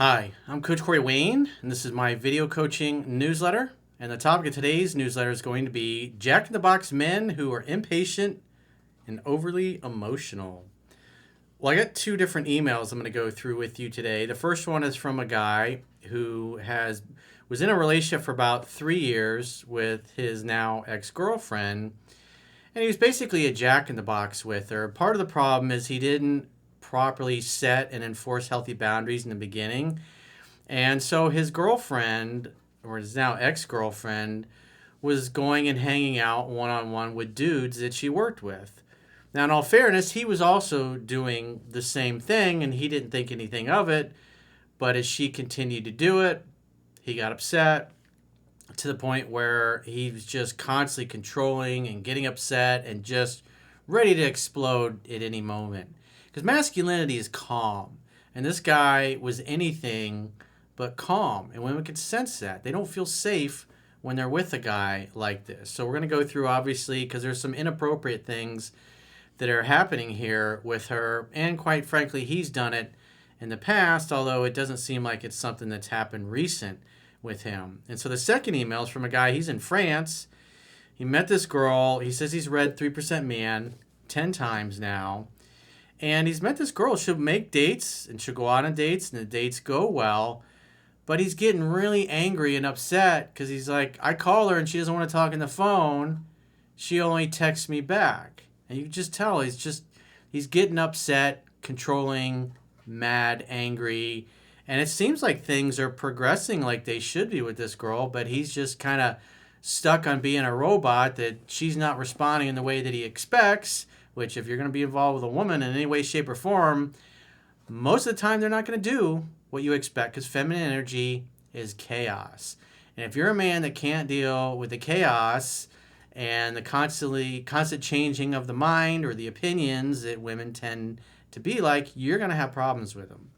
Hi, I'm Coach Corey Wayne, and this is my video coaching newsletter. And the topic of today's newsletter is going to be Jack in the Box men who are impatient and overly emotional. Well, I got two different emails I'm going to go through with you today. The first one is from a guy who was in a relationship for about 3 years with his now ex-girlfriend, and he was basically a jack in the box with her. Part of the problem is he didn't properly set and enforce healthy boundaries in the beginning. And so his girlfriend, or his now ex-girlfriend, was going and hanging out one-on-one with dudes that she worked with. Now, in all fairness, he was also doing the same thing, and he didn't think anything of it. But as she continued to do it, he got upset to the point where he was just constantly controlling and getting upset and just ready to explode at any moment. Because masculinity is calm. And this guy was anything but calm. And women can sense that. They don't feel safe when they're with a guy like this. So we're going to go through, obviously, because there's some inappropriate things that are happening here with her. And quite frankly, he's done it in the past, although it doesn't seem like it's something that's happened recent with him. And so the second email is from a guy, he's in France. He met this girl. He says he's read 3% Man 10 times now. And he's met this girl. She'll make dates and she'll go out on dates and the dates go well. But he's getting really angry and upset because he's like, I call her and she doesn't want to talk on the phone. She only texts me back. And you can just tell he's getting upset, controlling, mad, angry. And it seems like things are progressing like they should be with this girl, but he's just kind of stuck on being a robot that she's not responding in the way that he expects. Which, if you're going to be involved with a woman in any way, shape, or form, most of the time they're not going to do what you expect because feminine energy is chaos. And if you're a man that can't deal with the chaos and the constant changing of the mind or the opinions that women tend to be like, you're going to have problems with them.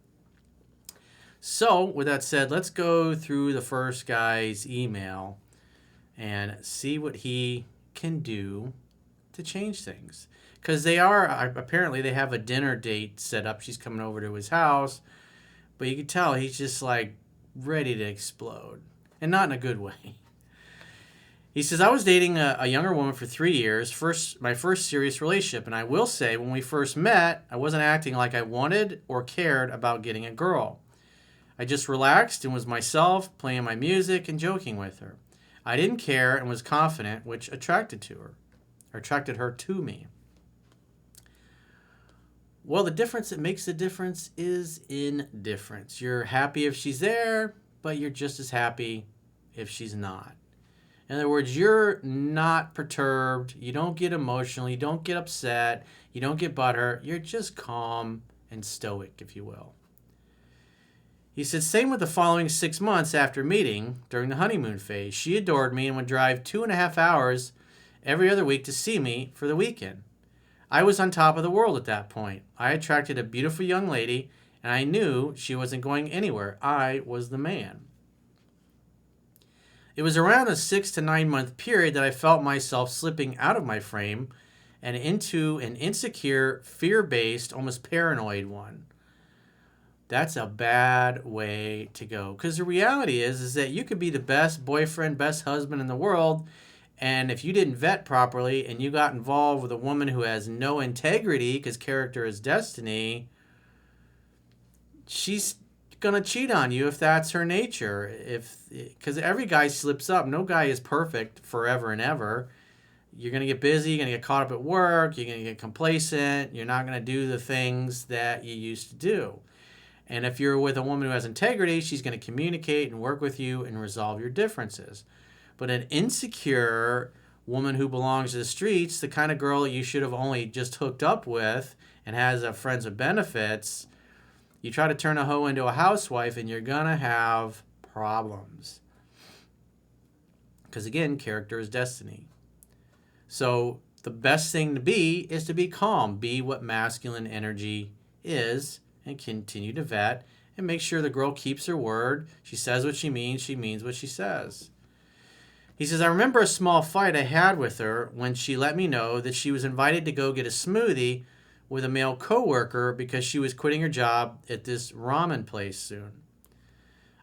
So, with that said, let's go through the first guy's email and see what he can do to change things. Because apparently they have a dinner date set up. She's coming over to his house. But you can tell he's just like ready to explode. And not in a good way. He says, I was dating a younger woman for 3 years, my first serious relationship. And I will say, when we first met, I wasn't acting like I wanted or cared about getting a girl. I just relaxed and was myself, playing my music and joking with her. I didn't care and was confident, which attracted her to me. Well, the difference that makes the difference is indifference. You're happy if she's there, but you're just as happy if she's not. In other words, you're not perturbed. You don't get emotional. You don't get upset. You don't get butthurt. You're just calm and stoic, if you will. He said, same with the following 6 months after meeting during the honeymoon phase. She adored me and would drive 2.5 hours every other week to see me for the weekend. I was on top of the world at that point. I attracted a beautiful young lady, and I knew she wasn't going anywhere. I was the man. It was around a 6 to 9 month period that I felt myself slipping out of my frame and into an insecure, fear-based, almost paranoid one. That's a bad way to go. Because the reality is that you could be the best boyfriend, best husband in the world, and if you didn't vet properly and you got involved with a woman who has no integrity, because character is destiny, she's going to cheat on you if that's her nature. Because every guy slips up. No guy is perfect forever and ever. You're going to get busy. You're going to get caught up at work. You're going to get complacent. You're not going to do the things that you used to do. And if you're with a woman who has integrity, she's going to communicate and work with you and resolve your differences. But an insecure woman who belongs to the streets, the kind of girl you should have only just hooked up with and has a friends with benefits, you try to turn a hoe into a housewife and you're going to have problems. Because again, character is destiny. So the best thing to be is to be calm. Be what masculine energy is and continue to vet and make sure the girl keeps her word. She says what she means what she says. He says, I remember a small fight I had with her when she let me know that she was invited to go get a smoothie with a male coworker because she was quitting her job at this ramen place soon.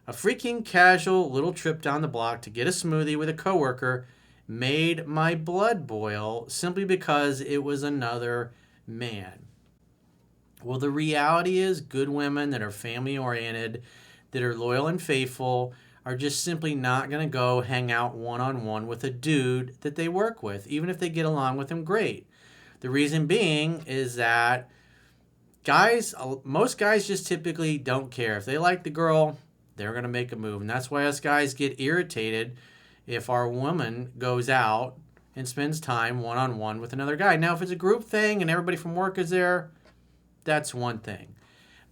A freaking casual little trip down the block to get a smoothie with a coworker made my blood boil simply because it was another man. Well, the reality is good women that are family oriented, that are loyal and faithful, are just simply not going to go hang out one-on-one with a dude that they work with, even if they get along with him great. The reason being is that most guys just typically don't care. If they like the girl, they're going to make a move. And that's why us guys get irritated if our woman goes out and spends time one-on-one with another guy. Now, if it's a group thing and everybody from work is there, that's one thing.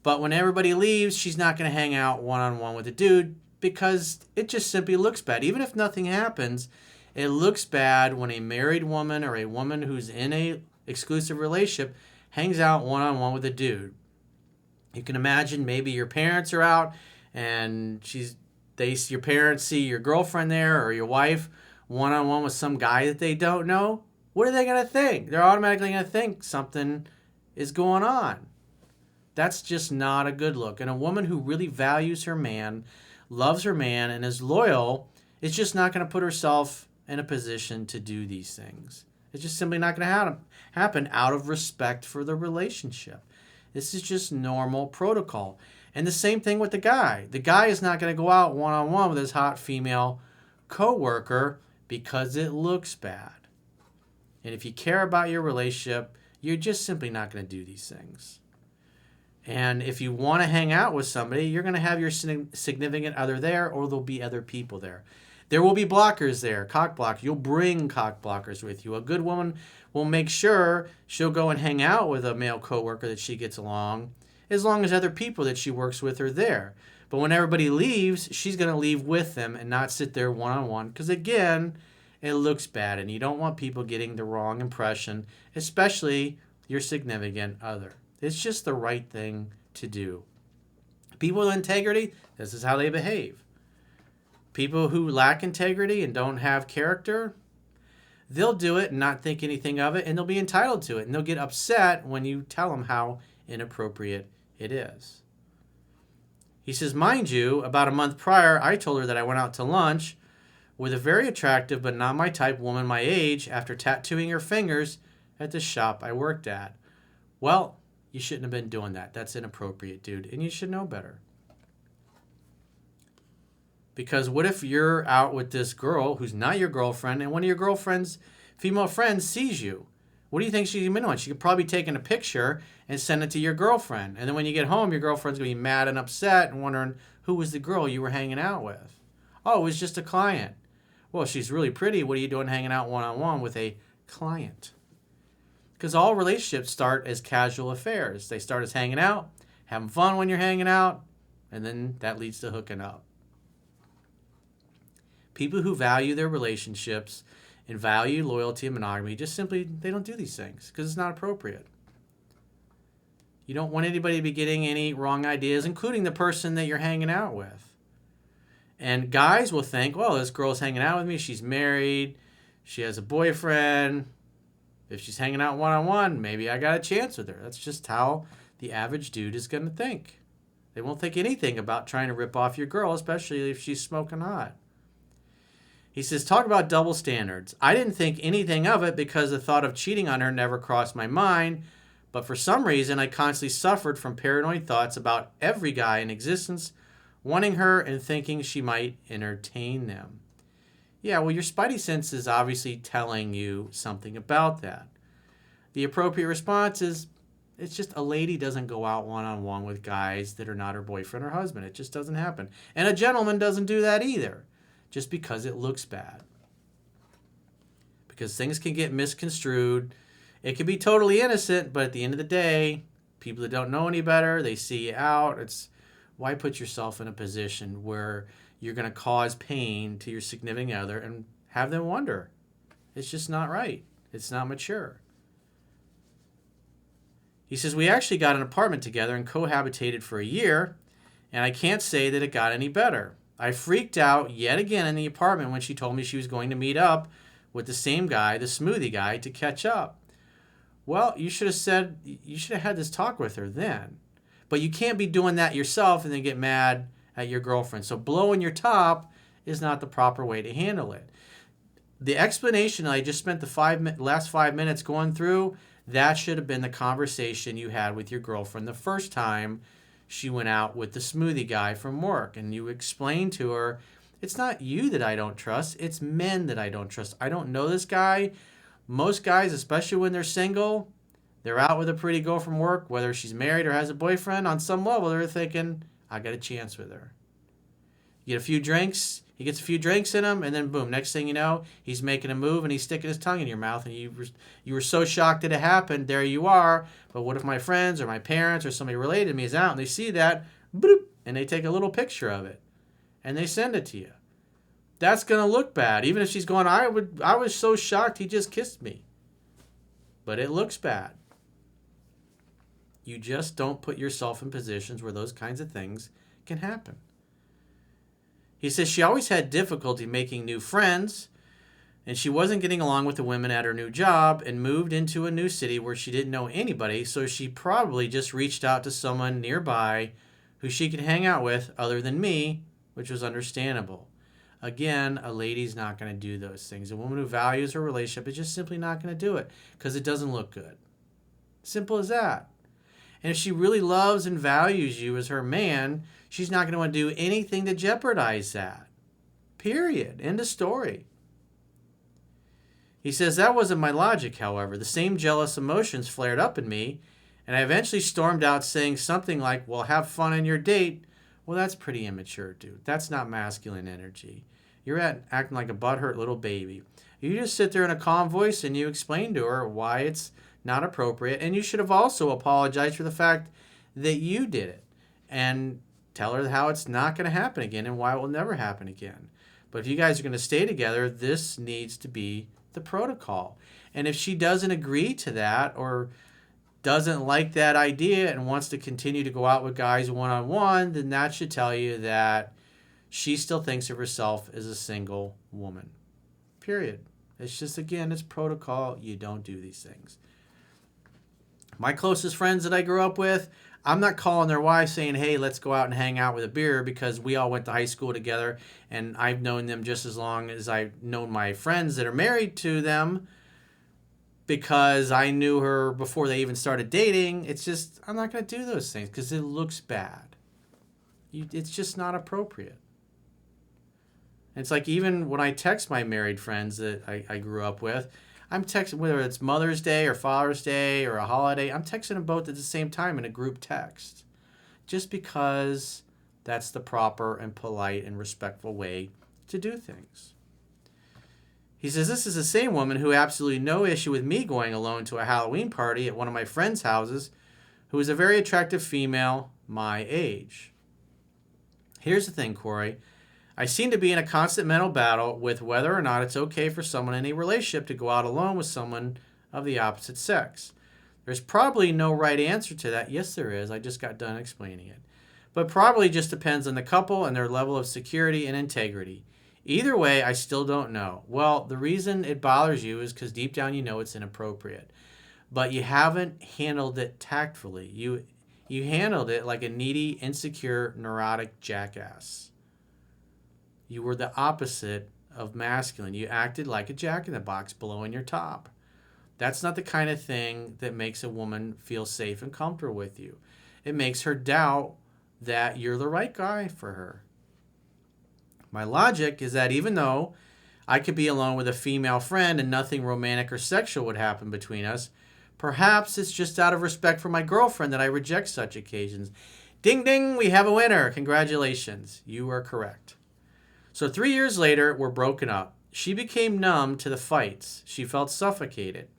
But when everybody leaves, she's not going to hang out one-on-one with a dude because it just simply looks bad. Even if nothing happens, it looks bad when a married woman or a woman who's in a exclusive relationship hangs out one-on-one with a dude. You can imagine maybe your parents are out and your parents see your girlfriend there or your wife one-on-one with some guy that they don't know. What are they going to think? They're automatically going to think something is going on. That's just not a good look. And a woman who really values her man, loves her man, and is loyal is just not going to put herself in a position to do these things. It's just simply not going to happen out of respect for the relationship. This is just normal protocol. And the same thing with the guy. The guy is not going to go out one-on-one with his hot female coworker because it looks bad. And if you care about your relationship, you're just simply not going to do these things. And if you want to hang out with somebody, you're going to have your significant other there, or there'll be other people there. There will be blockers there, cock blockers. You'll bring cock blockers with you. A good woman will make sure she'll go and hang out with a male coworker that she gets along, as long as other people that she works with are there. But when everybody leaves, she's going to leave with them and not sit there one-on-one, because again, it looks bad, and you don't want people getting the wrong impression, especially your significant other. It's just the right thing to do. People with integrity, this is how they behave. People who lack integrity and don't have character, they'll do it and not think anything of it, and they'll be entitled to it, and they'll get upset when you tell them how inappropriate it is. He says, mind you, about a month prior, I told her that I went out to lunch with a very attractive but not my type woman my age after tattooing her fingers at the shop I worked at. Well, you shouldn't have been doing that. That's inappropriate, dude, and you should know better. Because what if you're out with this girl who's not your girlfriend, and one of your girlfriend's female friends sees you? What do you think she's going to be doing? She could probably take a picture and send it to your girlfriend. And then when you get home, your girlfriend's going to be mad and upset and wondering, who was the girl you were hanging out with? Oh, it was just a client. Well, she's really pretty. What are you doing hanging out one-on-one with a client? Because all relationships start as casual affairs. They start as hanging out, having fun when you're hanging out, and then that leads to hooking up. People who value their relationships and value loyalty and monogamy just simply, they don't do these things because it's not appropriate. You don't want anybody to be getting any wrong ideas, including the person that you're hanging out with. And guys will think, well, this girl's hanging out with me. She's married. She has a boyfriend. If she's hanging out one-on-one, maybe I got a chance with her. That's just how the average dude is going to think. They won't think anything about trying to rip off your girl, especially if she's smoking hot. He says, talk about double standards. I didn't think anything of it because the thought of cheating on her never crossed my mind, but for some reason I constantly suffered from paranoid thoughts about every guy in existence wanting her and thinking she might entertain them. Yeah, well, your spidey sense is obviously telling you something about that. The appropriate response is, it's just a lady doesn't go out one-on-one with guys that are not her boyfriend or husband. It just doesn't happen. And a gentleman doesn't do that either, just because it looks bad. Because things can get misconstrued. It can be totally innocent, but at the end of the day, people that don't know any better, they see you out. Why put yourself in a position where you're going to cause pain to your significant other and have them wonder? It's just not right. It's not mature. He says, we actually got an apartment together and cohabitated for a year, and I can't say that it got any better. I freaked out yet again in the apartment when she told me she was going to meet up with the same guy, the smoothie guy, to catch up. Well, you should have had this talk with her then. But you can't be doing that yourself and then get mad at your girlfriend. So blowing your top is not the proper way to handle it. The explanation I just spent the last 5 minutes going through, that should have been the conversation you had with your girlfriend the first time she went out with the smoothie guy from work. And you explained to her, it's not you that I don't trust, it's men that I don't trust. I don't know this guy. Most guys, especially when they're single, they're out with a pretty girl from work, whether she's married or has a boyfriend, on some level they're thinking, I got a chance with her. You get a few drinks, he gets a few drinks in him, and then boom, next thing you know, he's making a move and he's sticking his tongue in your mouth, and you were so shocked that it happened, there you are. But what if my friends or my parents or somebody related to me is out and they see that, bloop, and they take a little picture of it and they send it to you? That's going to look bad. Even if she's going, I was so shocked he just kissed me. But it looks bad. You just don't put yourself in positions where those kinds of things can happen. He says she always had difficulty making new friends, and she wasn't getting along with the women at her new job and moved into a new city where she didn't know anybody, so she probably just reached out to someone nearby who she could hang out with other than me, which was understandable. Again, a lady's not going to do those things. A woman who values her relationship is just simply not going to do it because it doesn't look good. Simple as that. And if she really loves and values you as her man, she's not going to want to do anything to jeopardize that. Period. End of story. He says, that wasn't my logic, however. The same jealous emotions flared up in me, and I eventually stormed out saying something like, well, have fun on your date. Well, that's pretty immature, dude. That's not masculine energy. You're acting like a butthurt little baby. You just sit there in a calm voice and you explain to her why it's not appropriate, and you should have also apologized for the fact that you did it and tell her how it's not going to happen again and why it will never happen again. But if you guys are going to stay together, this needs to be the protocol. And if she doesn't agree to that or doesn't like that idea and wants to continue to go out with guys one-on-one, then that should tell you that she still thinks of herself as a single woman. Period. It's just, again, it's protocol. You don't do these things. My closest friends that I grew up with, I'm not calling their wives saying, hey, let's go out and hang out with a beer, because we all went to high school together and I've known them just as long as I've known my friends that are married to them, because I knew her before they even started dating. It's just, I'm not going to do those things because it looks bad. It's just not appropriate. It's like, even when I text my married friends that I grew up with, I'm texting, whether it's Mother's Day or Father's Day or a holiday, I'm texting them both at the same time in a group text. Just because that's the proper and polite and respectful way to do things. He says, this is the same woman who had absolutely no issue with me going alone to a Halloween party at one of my friends' houses, who is a very attractive female my age. Here's the thing, Corey. I seem to be in a constant mental battle with whether or not it's okay for someone in a relationship to go out alone with someone of the opposite sex. There's probably no right answer to that. Yes, there is. I just got done explaining it. But probably just depends on the couple and their level of security and integrity. Either way, I still don't know. Well, the reason it bothers you is because deep down you know it's inappropriate. But you haven't handled it tactfully. You handled it like a needy, insecure, neurotic jackass. You were the opposite of masculine. You acted like a jack-in-the-box blowing your top. That's not the kind of thing that makes a woman feel safe and comfortable with you. It makes her doubt that you're the right guy for her. My logic is that even though I could be alone with a female friend and nothing romantic or sexual would happen between us, perhaps it's just out of respect for my girlfriend that I reject such occasions. Ding, ding, we have a winner. Congratulations. You are correct. So 3 years later, we're broken up. She became numb to the fights. She felt suffocated.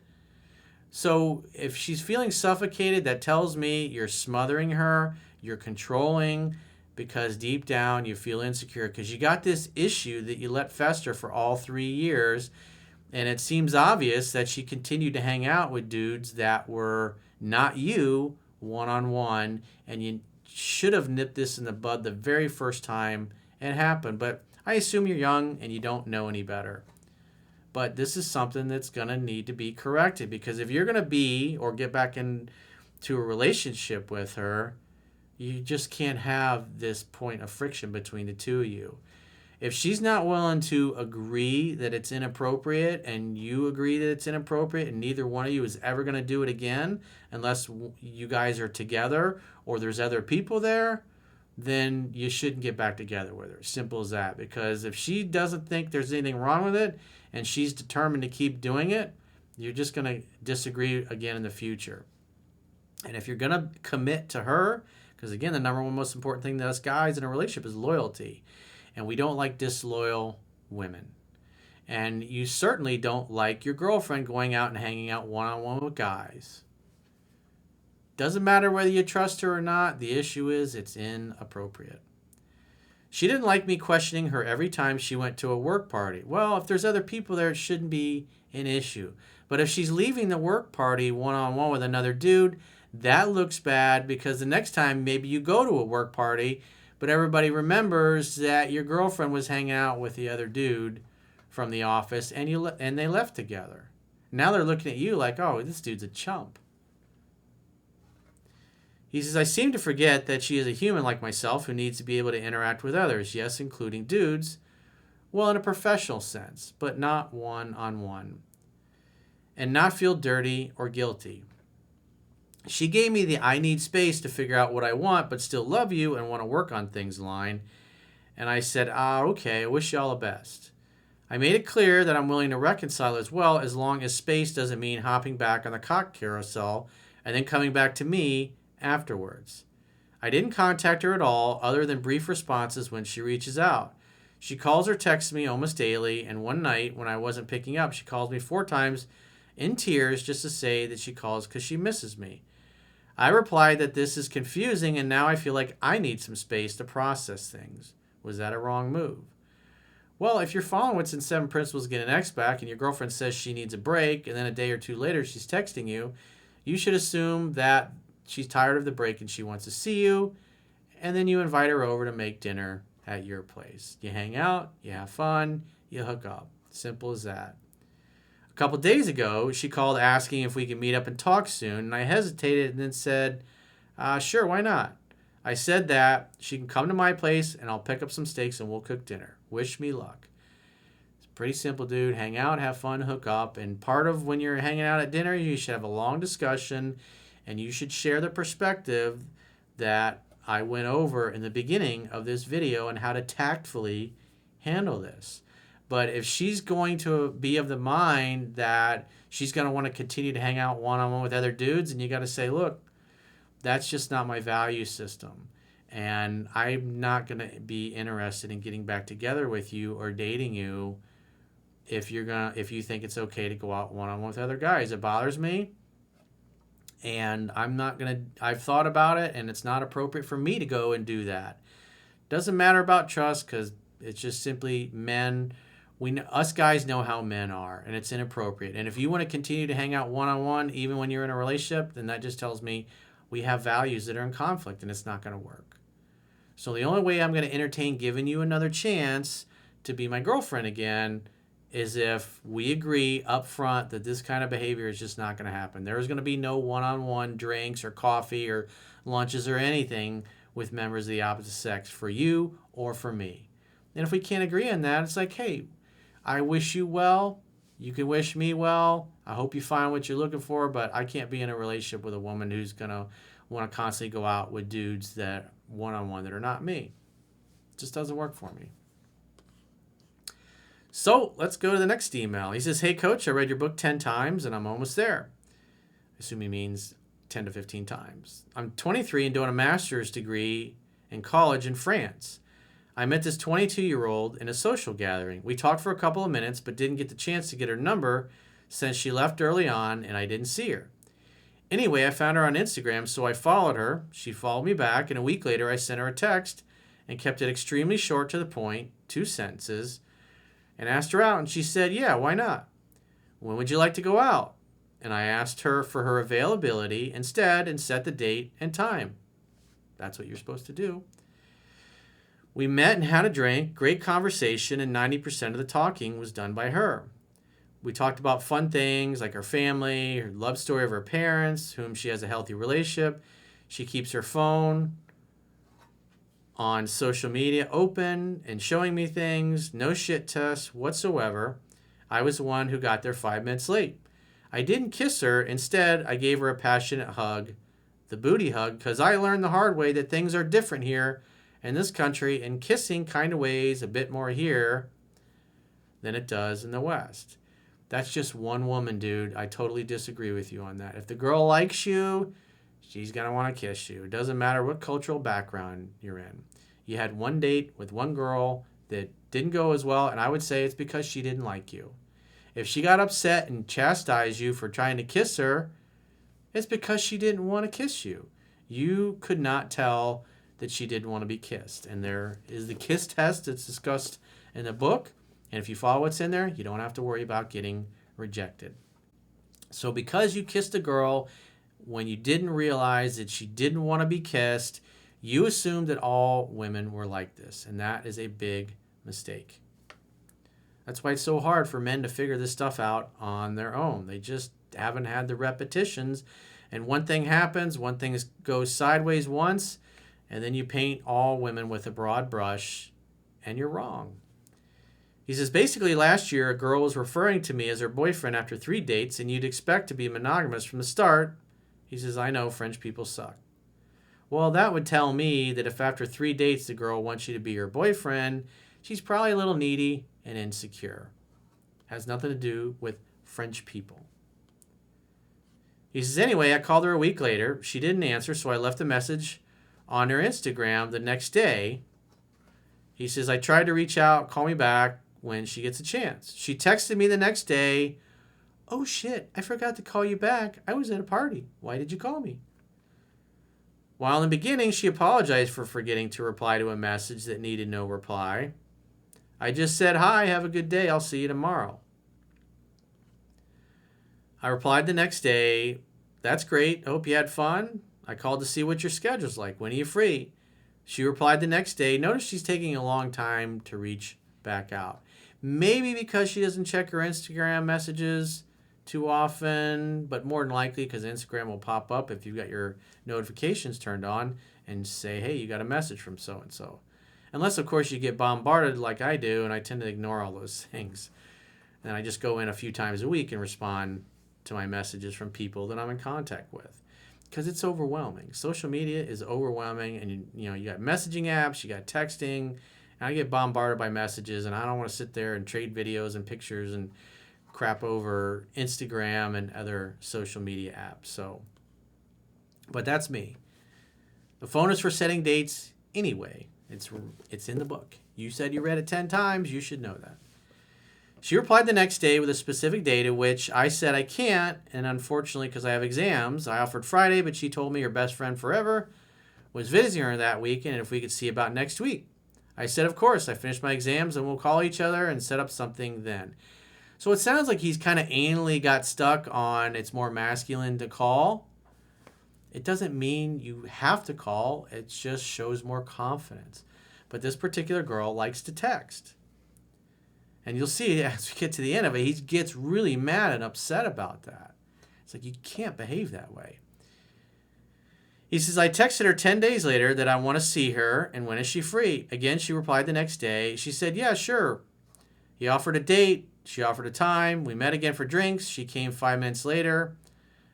So if she's feeling suffocated, that tells me you're smothering her, you're controlling, because deep down you feel insecure because you got this issue that you let fester for all 3 years, and it seems obvious that she continued to hang out with dudes that were not you one-on-one, and you should have nipped this in the bud the very first time it happened. But I assume you're young and you don't know any better. But this is something that's going to need to be corrected, because if you're going to be or get back into a relationship with her, You just can't have this point of friction between the two of you. If she's not willing to agree that it's inappropriate and you agree that it's inappropriate and neither one of you is ever going to do it again unless you guys are together or there's other people there, then you shouldn't get back together with her. Simple as that. Because if she doesn't think there's anything wrong with it and she's determined to keep doing it, you're just going to disagree again in the future. And if you're going to commit to her, because again, the number one most important thing to us guys in a relationship is loyalty. And we don't like disloyal women. And you certainly don't like your girlfriend going out and hanging out one-on-one with guys. Doesn't matter whether you trust her or not. The issue is it's inappropriate. She didn't like me questioning her every time she went to a work party. Well, if there's other people there, it shouldn't be an issue. But if she's leaving the work party one-on-one with another dude, that looks bad because the next time maybe you go to a work party, but everybody remembers that your girlfriend was hanging out with the other dude from the office and they left together. Now they're looking at you like, oh, this dude's a chump. He says, I seem to forget that she is a human like myself who needs to be able to interact with others, yes, including dudes, well, in a professional sense, but not one-on-one, and not feel dirty or guilty. She gave me the I need space to figure out what I want, but still love you and want to work on things line. And I said, okay, I wish you all the best. I made it clear that I'm willing to reconcile as well, as long as space doesn't mean hopping back on the cock carousel and then coming back to me afterwards. I didn't contact her at all, other than brief responses when she reaches out. She calls or texts me almost daily, and one night when I wasn't picking up, she calls me 4 times in tears just to say that she calls because she misses me. I replied that this is confusing and now I feel like I need some space to process things. Was that a wrong move? Well, if you're following what's in 7 Principles to Get an Ex Back and your girlfriend says she needs a break and then a day or two later she's texting you, you should assume that she's tired of the break and she wants to see you, and then you invite her over to make dinner at your place. You hang out, you have fun, you hook up. Simple as that. A couple days ago, she called asking if we could meet up and talk soon, and I hesitated and then said, sure, why not? I said that she can come to my place and I'll pick up some steaks and we'll cook dinner. Wish me luck. It's pretty simple, dude. Hang out, have fun, hook up, and part of when you're hanging out at dinner, you should have a long discussion and you should share the perspective that I went over in the beginning of this video and how to tactfully handle this. But if she's going to be of the mind that she's going to want to continue to hang out one-on-one with other dudes, and you got to say, look, that's just not my value system. And I'm not going to be interested in getting back together with you or dating you if you think it's okay to go out one-on-one with other guys. It bothers me. And I've thought about it, and it's not appropriate for me to go and do that. Doesn't matter about trust because it's just simply men. Us guys know how men are, and it's inappropriate. And if you want to continue to hang out one-on-one, even when you're in a relationship, then that just tells me we have values that are in conflict, and it's not going to work. So the only way I'm going to entertain giving you another chance to be my girlfriend again is if we agree up front that this kind of behavior is just not going to happen. There's going to be no one-on-one drinks or coffee or lunches or anything with members of the opposite sex for you or for me. And if we can't agree on that, it's like, hey, I wish you well. You can wish me well. I hope you find what you're looking for, but I can't be in a relationship with a woman who's going to want to constantly go out with dudes that one-on-one that are not me. It just doesn't work for me. So let's go to the next email. He says, hey, Coach, I read your book 10 times and I'm almost there. I assume he means 10 to 15 times. I'm 23 and doing a master's degree in college in France. I met this 22-year-old in a social gathering. We talked for a couple of minutes, but didn't get the chance to get her number since she left early on and I didn't see her. Anyway, I found her on Instagram, so I followed her. She followed me back, and a week later I sent her a text and kept it extremely short to the point, 2 sentences, and asked her out, and she said, yeah, why not? When would you like to go out? And I asked her for her availability instead and set the date and time. That's what you're supposed to do. We met and had a drink, great conversation, and 90% of the talking was done by her. We talked about fun things like her family, her love story of her parents, whom she has a healthy relationship. She keeps her phone, on social media, open and showing me things, no shit test whatsoever. I was the one who got there 5 minutes late. I didn't kiss her. Instead, I gave her a passionate hug, the booty hug, because I learned the hard way that things are different here in this country, and kissing kind of weighs a bit more here than it does in the West. That's just one woman, dude. I totally disagree with you on that. If the girl likes you, she's going to want to kiss you. It doesn't matter what cultural background you're in. You had one date with one girl that didn't go as well, and I would say it's because she didn't like you. If she got upset and chastised you for trying to kiss her, it's because she didn't want to kiss you. You could not tell that she didn't want to be kissed. And there is the kiss test that's discussed in the book. And if you follow what's in there, you don't have to worry about getting rejected. So because you kissed a girl when you didn't realize that she didn't want to be kissed, you assumed that all women were like this. And that is a big mistake. That's why it's so hard for men to figure this stuff out on their own. They just haven't had the repetitions. And one thing happens, one thing goes sideways once, and then you paint all women with a broad brush, and you're wrong. He says, basically last year, a girl was referring to me as her boyfriend after 3 dates, and you'd expect to be monogamous from the start. He says, I know French people suck. Well, that would tell me that if after 3 dates the girl wants you to be her boyfriend, she's probably a little needy and insecure. Has nothing to do with French people. He says, anyway, I called her a week later. She didn't answer, so I left a message on her Instagram the next day. He says, I tried to reach out, call me back when she gets a chance. She texted me the next day, oh shit, I forgot to call you back. I was at a party. Why did you call me? While in the beginning, she apologized for forgetting to reply to a message that needed no reply. I just said, hi, have a good day. I'll see you tomorrow. I replied the next day, that's great. I hope you had fun. I called to see what your schedule's like. When are you free? She replied the next day. Notice she's taking a long time to reach back out. Maybe because she doesn't check her Instagram messages too often, but more than likely because Instagram will pop up if you've got your notifications turned on and say, hey, you got a message from so-and-so. Unless, of course, you get bombarded like I do, and I tend to ignore all those things. And I just go in a few times a week and respond to my messages from people that I'm in contact with. Because it's overwhelming. Social media is overwhelming, and you got messaging apps, you got texting, and I get bombarded by messages, and I don't want to sit there and trade videos and pictures and crap over Instagram and other social media apps. But that's me. The phone is for setting dates anyway. It's in the book. You said you read it 10 times. You should know that. She replied the next day with a specific date at which I said I can't, and unfortunately, because I have exams, I offered Friday, but she told me her best friend forever was visiting her that week, and if we could see about next week. I said, of course, I finished my exams, and we'll call each other and set up something then. So it sounds like he's kind of anally got stuck on it's more masculine to call. It doesn't mean you have to call. It just shows more confidence. But this particular girl likes to text. And you'll see as we get to the end of it, he gets really mad and upset about that. It's like, you can't behave that way. He says, I texted her 10 days later that I want to see her, and when is she free? Again, she replied the next day. She said, yeah, sure. He offered a date. She offered a time. We met again for drinks. She came 5 minutes later.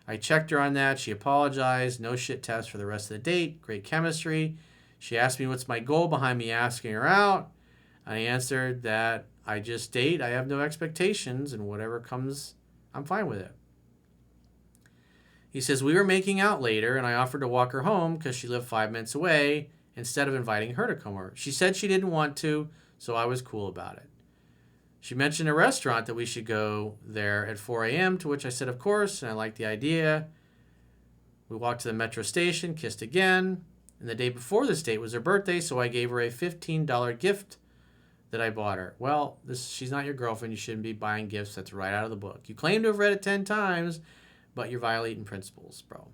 I checked her on that. She apologized. No shit test for the rest of the date. Great chemistry. She asked me what's my goal behind me asking her out. I answered that I just date. I have no expectations, and whatever comes, I'm fine with it. He says, we were making out later, and I offered to walk her home because she lived 5 minutes away instead of inviting her to come over. She said she didn't want to, so I was cool about it. She mentioned a restaurant that we should go there at 4 a.m., to which I said, of course, and I liked the idea. We walked to the metro station, kissed again, and the day before this date was her birthday, so I gave her a $15 gift that I bought her. Well, she's not your girlfriend. You shouldn't be buying gifts. That's right out of the book. You claim to have read it 10 times, but you're violating principles, bro.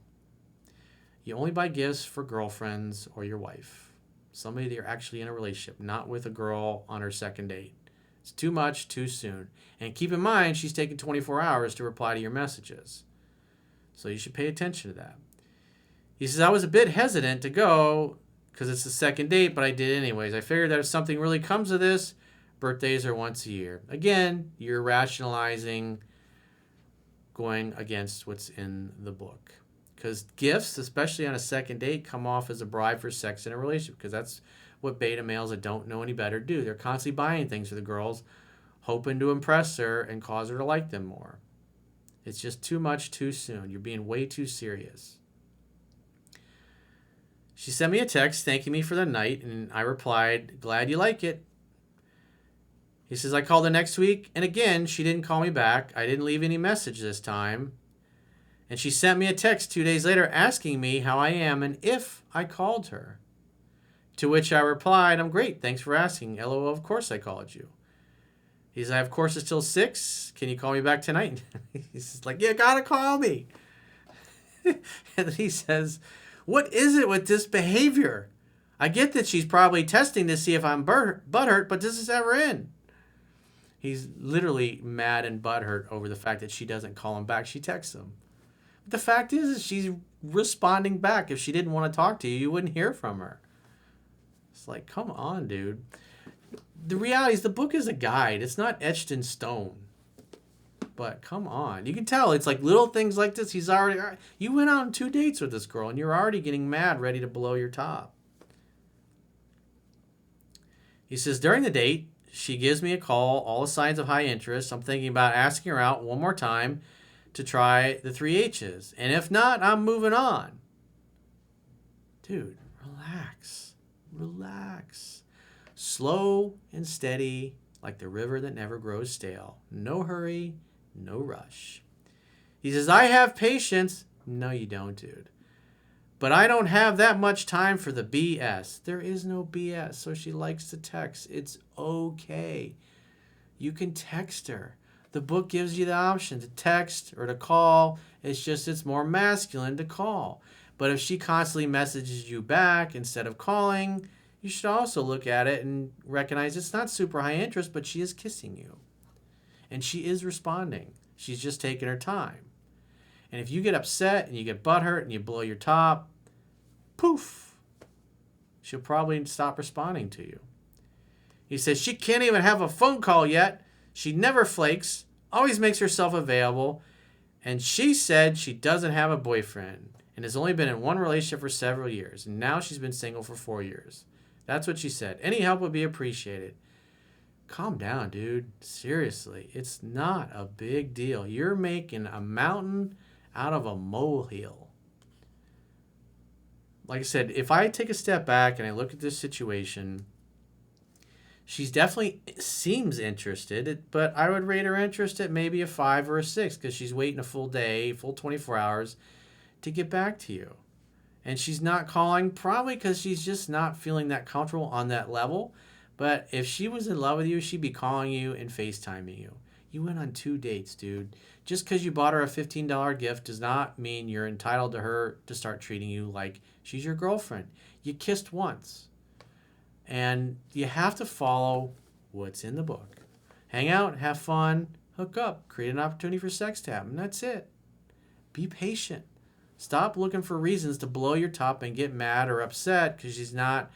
You only buy gifts for girlfriends or your wife. Somebody that you're actually in a relationship, not with a girl on her second date. It's too much, too soon. And keep in mind, she's taken 24 hours to reply to your messages. So you should pay attention to that. He says, I was a bit hesitant to go because it's the second date, but I did anyways. I figured that if something really comes of this, birthdays are once a year. Again, you're rationalizing going against what's in the book. Because gifts, especially on a second date, come off as a bribe for sex in a relationship, because that's what beta males that don't know any better do. They're constantly buying things for the girls, hoping to impress her and cause her to like them more. It's just too much too soon. You're being way too serious. She sent me a text thanking me for the night, and I replied, glad you like it. He says, I called the next week, and again, she didn't call me back. I didn't leave any message this time. And she sent me a text 2 days later asking me how I am and if I called her. To which I replied, I'm great. Thanks for asking. LOL, of course I called you. He says, I have courses till 6. Can you call me back tonight? He's like, you gotta call me. And then he says, what is it with this behavior? I get that she's probably testing to see if I'm butthurt, but does this ever end? He's literally mad and butthurt over the fact that she doesn't call him back. She texts him. The fact is she's responding back. If she didn't want to talk to you, you wouldn't hear from her. It's like, come on, dude. The reality is the book is a guide. It's not etched in stone. But come on. You can tell it's like little things like this. You went out on 2 dates with this girl and you're already getting mad, ready to blow your top. He says, during the date, she gives me a call, all the signs of high interest. I'm thinking about asking her out one more time to try the 3 H's. And if not, I'm moving on. Dude, relax. Relax. Slow and steady, like the river that never grows stale. No hurry, no rush. He says, I have patience. No, you don't, dude. But I don't have that much time for the BS. There is no BS, so she likes to text. It's okay. You can text her. The book gives you the option to text or to call. It's more masculine to call. But if she constantly messages you back instead of calling, you should also look at it and recognize it's not super high interest, but she is kissing you. And she is responding. She's just taking her time. And if you get upset and you get butthurt and you blow your top, poof, she'll probably stop responding to you. He says, she can't even have a phone call yet. She never flakes, always makes herself available, and she said she doesn't have a boyfriend and has only been in one relationship for several years, and now she's been single for 4 years. That's what she said. Any help would be appreciated. Calm down, dude. Seriously, it's not a big deal. You're making a mountain out of a molehill. Like I said, if I take a step back and I look at this situation, she's definitely seems interested, but I would rate her interest at maybe a 5 or a 6 because she's waiting a full day, full 24 hours to get back to you. And she's not calling probably because she's just not feeling that comfortable on that level. But if she was in love with you, she'd be calling you and FaceTiming you. You went on 2 dates, dude. Just because you bought her a $15 gift does not mean you're entitled to her to start treating you like she's your girlfriend. You kissed once. And you have to follow what's in the book. Hang out, have fun, hook up, create an opportunity for sex tab, and that's it. Be patient. Stop looking for reasons to blow your top and get mad or upset because she's not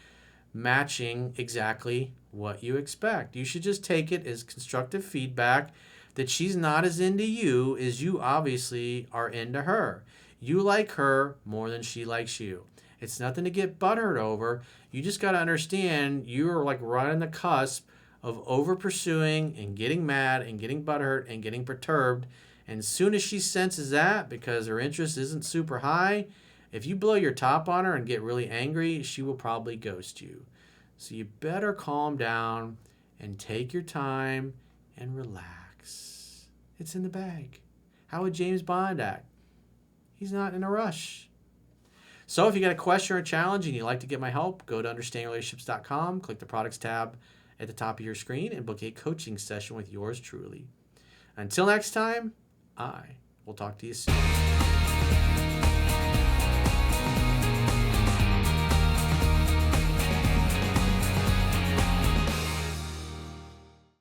matching exactly what you expect. You should just take it as constructive feedback that she's not as into you as you obviously are into her. You like her more than she likes you. It's nothing to get butthurt over. You just got to understand you are like right on the cusp of over pursuing and getting mad and getting butthurt and getting perturbed. And as soon as she senses that, because her interest isn't super high, if you blow your top on her and get really angry, she will probably ghost you. So you better calm down and take your time and relax. It's in the bag. How would James Bond act? He's not in a rush. So if you got a question or a challenge and you'd like to get my help, go to understandingrelationships.com, click the products tab at the top of your screen, and book a coaching session with yours truly. Until next time, I will talk to you soon.